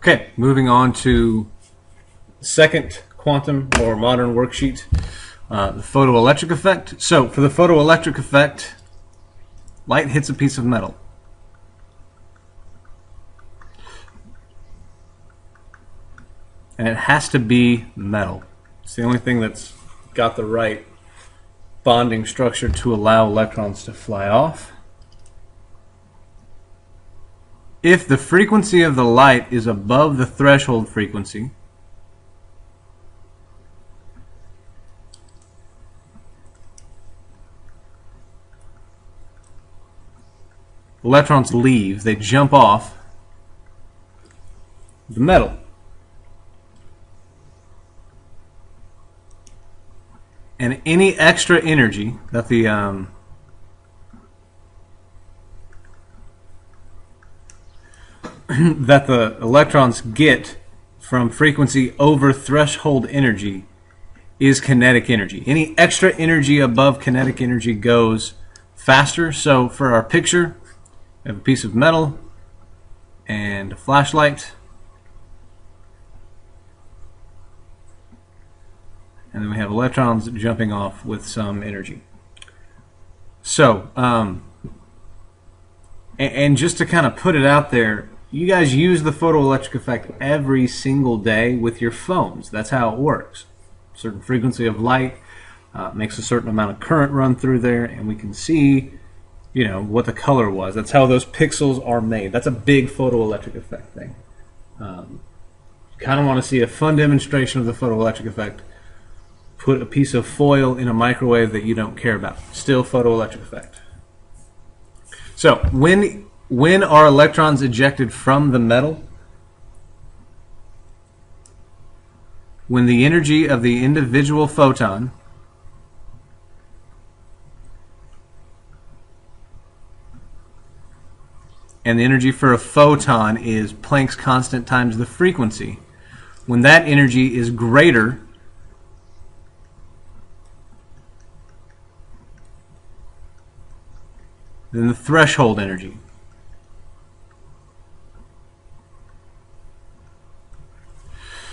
Okay, moving on to the second quantum or modern worksheet, the photoelectric effect. So for the photoelectric effect, light hits a piece of metal. And it has to be metal. It's the only thing that's got the right bonding structure to allow electrons to fly off. If the frequency of the light is above the threshold frequency, electrons leave, they jump off the metal. And any extra energy that the that the electrons get from frequency over threshold energy is kinetic energy. Any extra energy above kinetic energy goes faster. So for our picture, we have a piece of metal and a flashlight. And then we have electrons jumping off with some energy. So, and just to kind of put it out there, you guys use the photoelectric effect every single day with your phones. That's how it works. A certain frequency of light makes a certain amount of current run through there, and we can see, you know, what the color was. That's how those pixels are made. That's a big photoelectric effect thing. Kind of want to see a fun demonstration of the photoelectric effect. Put a piece of foil in a microwave that you don't care about. Still photoelectric effect. So when are electrons ejected from the metal? When the energy of the individual photon and the energy for a photon is Planck's constant times the frequency. When that energy is greater than the threshold energy.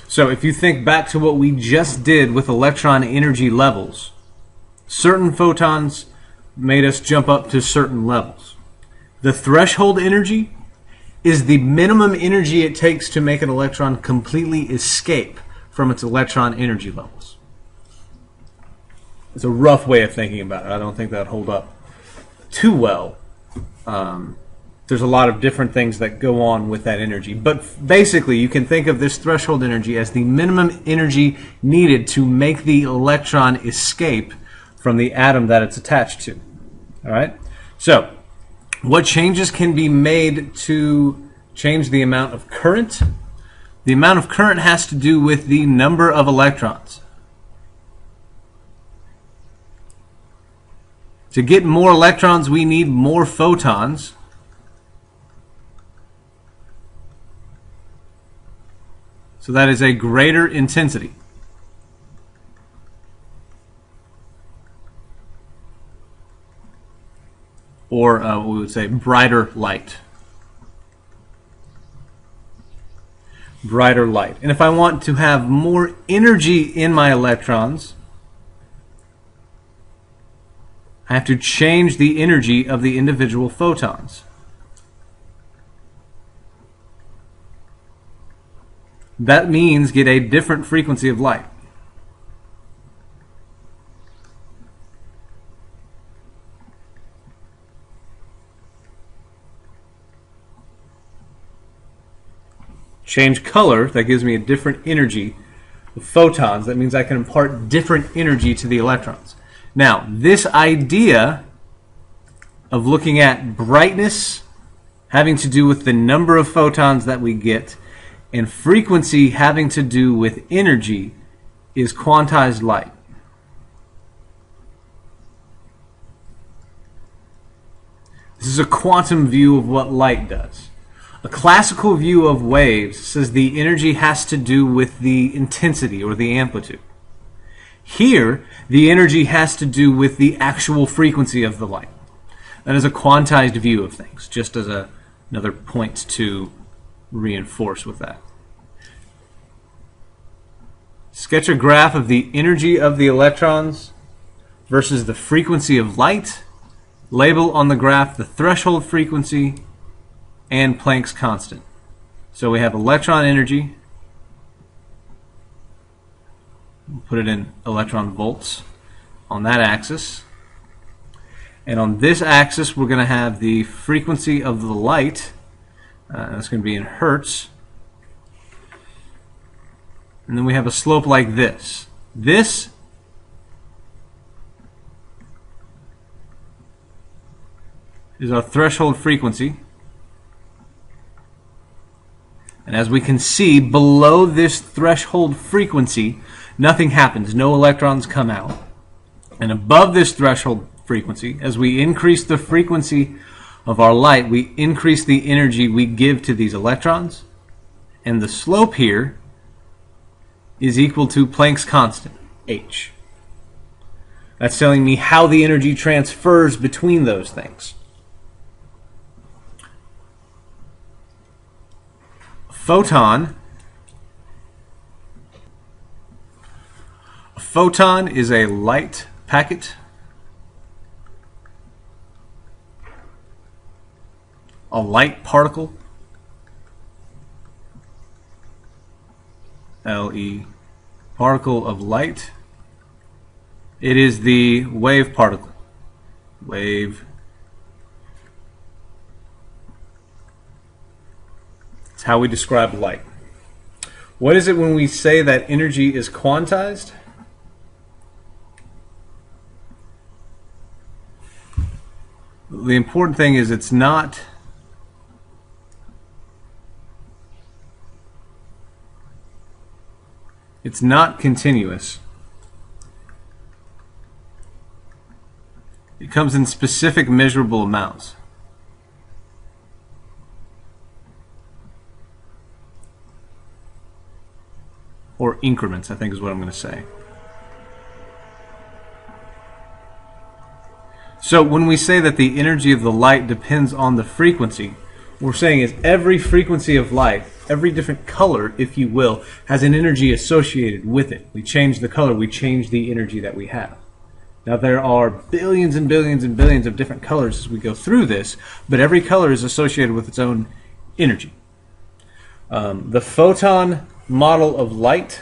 So if you think back to what we just did with electron energy levels, certain photons made us jump up to certain levels. The threshold energy is the minimum energy it takes to make an electron completely escape from its electron energy levels. It's a rough way of thinking about it. I don't think that would hold up too well. There's a lot of different things that go on with that energy. But basically, you can think of this threshold energy as the minimum energy needed to make the electron escape from the atom that it's attached to. All right? So, what changes can be made to change the amount of current? The amount of current has to do with the number of electrons. To get more electrons, we need more photons. So that is a greater intensity. Or we would say brighter light. Brighter light. And if I want to have more energy in my electrons, I have to change the energy of the individual photons. That means get a different frequency of light. Change color, that gives me a different energy of photons. That means I can impart different energy to the electrons. Now, this idea of looking at brightness having to do with the number of photons that we get and frequency having to do with energy is quantized light. This is a quantum view of what light does. A classical view of waves says the energy has to do with the intensity or the amplitude. Here, the energy has to do with the actual frequency of the light. That is a quantized view of things, just as another point to reinforce with that. Sketch a graph of the energy of the electrons versus the frequency of light. Label on the graph the threshold frequency and Planck's constant. So we have electron energy. We'll put it in electron volts on that axis. And on this axis, we're going to have the frequency of the light. That's going to be in hertz. And then we have a slope like this. This is our threshold frequency. And as we can see, below this threshold frequency, nothing happens. No electrons come out. And above this threshold frequency, as we increase the frequency of our light, we increase the energy we give to these electrons. And the slope here is equal to Planck's constant, h. That's telling me how the energy transfers between those things. Photon. A photon is a light packet. A light particle. LE. Particle of light. It is the wave particle. Wave. It's how we describe light. What is it when we say that energy is quantized? The important thing is it's not continuous. It comes in specific measurable amounts. Or increments, I think is what I'm going to say. So when we say that the energy of the light depends on the frequency, what we're saying is every frequency of light, every different color, if you will, has an energy associated with it. We change the color, we change the energy that we have. Now there are billions and billions and billions of different colors as we go through this, but every color is associated with its own energy. The photon model of light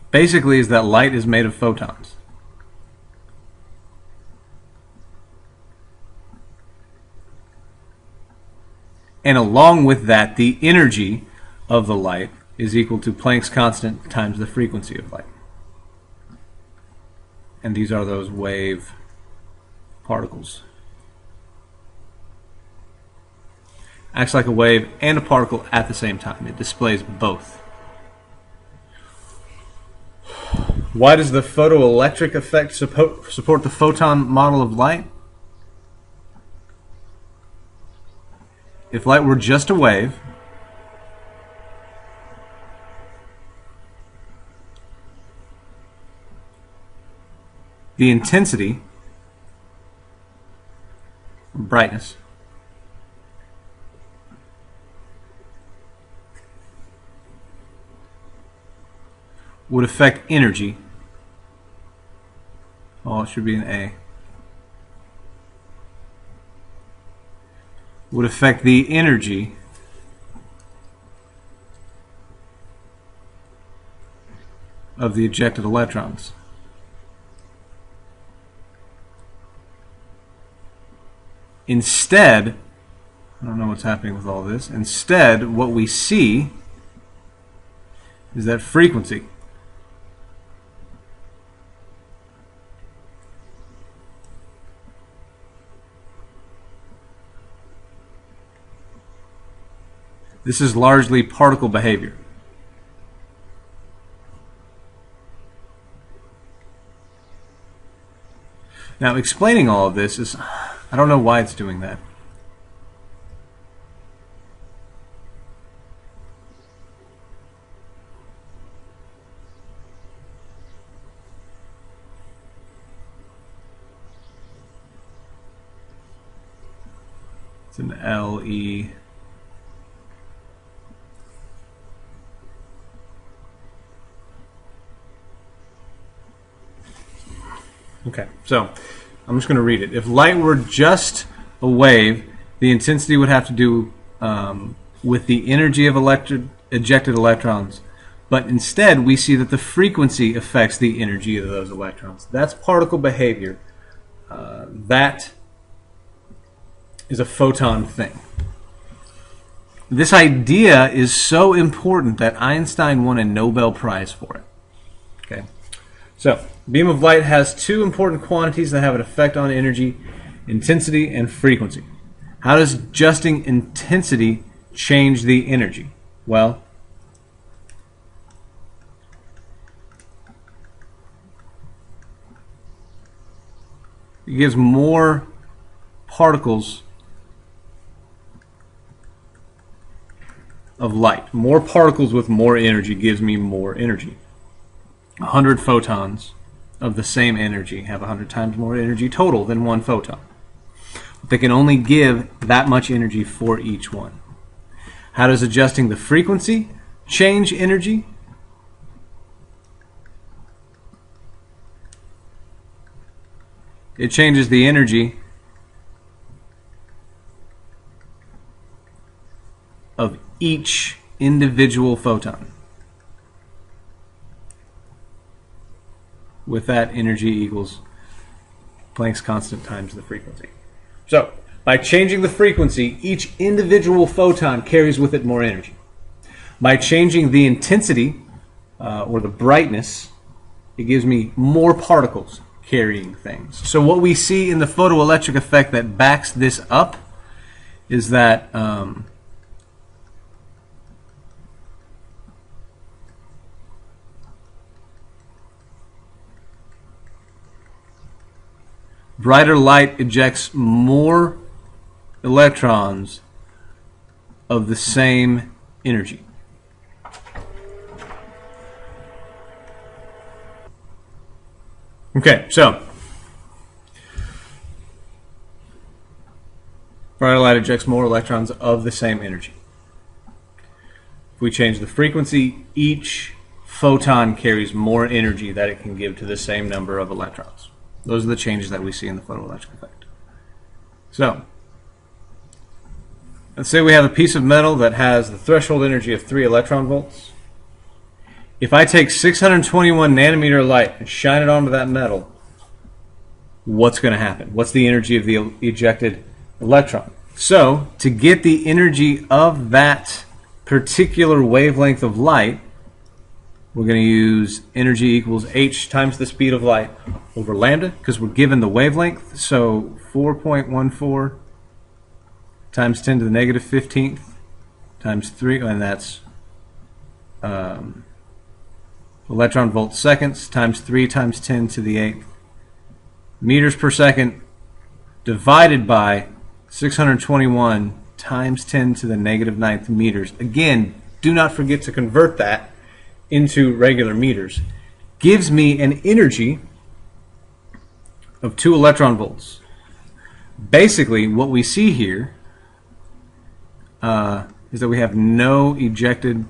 basically is that light is made of photons. And along with that, the energy of the light is equal to Planck's constant times the frequency of light. And these are those wave particles. Acts like a wave and a particle at the same time. It displays both. Why does the photoelectric effect support the photon model of light? If light were just a wave, the intensity, brightness, would affect energy. Oh, it should be an A. Would affect the energy of the ejected electrons. Instead, I don't know what's happening with all this. Instead, what we see is that frequency. This is largely particle behavior. Now, explaining all of this is, I don't know why it's doing that. It's an LE. Okay, so I'm just going to read it. If light were just a wave, the intensity would have to do with the energy of ejected electrons. But instead, we see that the frequency affects the energy of those electrons. That's particle behavior. That is a photon thing. This idea is so important that Einstein won a Nobel Prize for it. Okay, so beam of light has two important quantities that have an effect on energy: intensity and frequency. How does adjusting intensity change the energy? Well, it gives more particles of light. More particles with more energy gives me more energy. 100 photons of the same energy have 100 times more energy total than one photon. But they can only give that much energy for each one. How does adjusting the frequency change energy? It changes the energy of each individual photon. With that, energy equals Planck's constant times the frequency. So, by changing the frequency, each individual photon carries with it more energy. By changing the intensity, or the brightness, it gives me more particles carrying things. So what we see in the photoelectric effect that backs this up is that brighter light ejects more electrons of the same energy. Okay, so brighter light ejects more electrons of the same energy. If we change the frequency, each photon carries more energy that it can give to the same number of electrons. Those are the changes that we see in the photoelectric effect. So, let's say we have a piece of metal that has the threshold energy of 3 electron volts. If I take 621 nanometer light and shine it onto that metal, what's going to happen? What's the energy of the ejected electron? So, to get the energy of that particular wavelength of light, we're going to use energy equals h times the speed of light over lambda, because we're given the wavelength. So 4.14 times 10 to the negative 15th times 3, and that's electron volt seconds times 3 times 10 to the 8th meters per second, divided by 621 times 10 to the negative 9th meters. Again, do not forget to convert that into regular meters. Gives me an energy of 2 electron volts. Basically, what we see here is that we have no ejected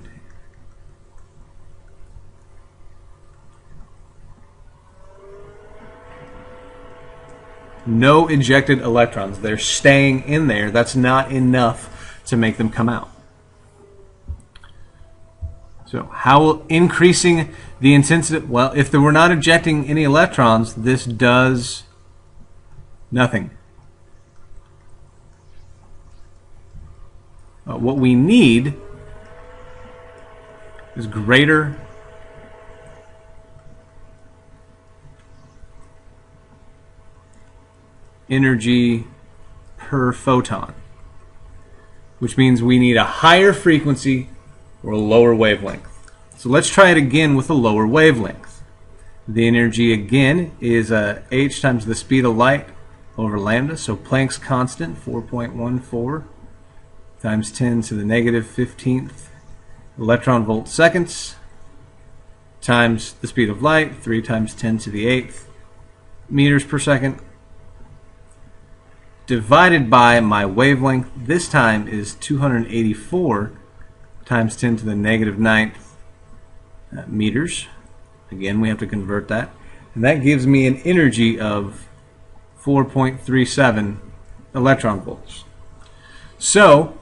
electrons. They're staying in there. That's not enough to make them come out. So how will increasing the intensity? Well, if we're not ejecting any electrons, this does nothing. What we need is greater energy per photon, which means we need a higher frequency or a lower wavelength. So let's try it again with a lower wavelength. The energy again is h times the speed of light over lambda, so Planck's constant, 4.14 times 10 to the negative 15th electron volt seconds times the speed of light, 3 times 10 to the 8th meters per second, divided by my wavelength. This time is 284 times 10 to the negative 9th meters. Again, we have to convert that. And that gives me an energy of 4.37 electron volts. So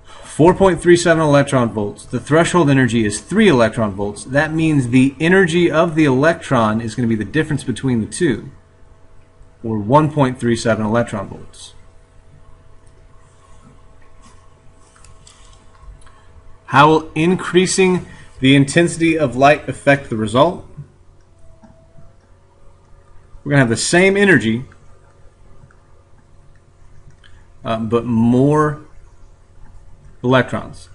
4.37 electron volts. The threshold energy is 3 electron volts. That means the energy of the electron is going to be the difference between the two, or 1.37 electron volts. How will increasing the intensity of light affect the result? We're going to have the same energy, but more electrons.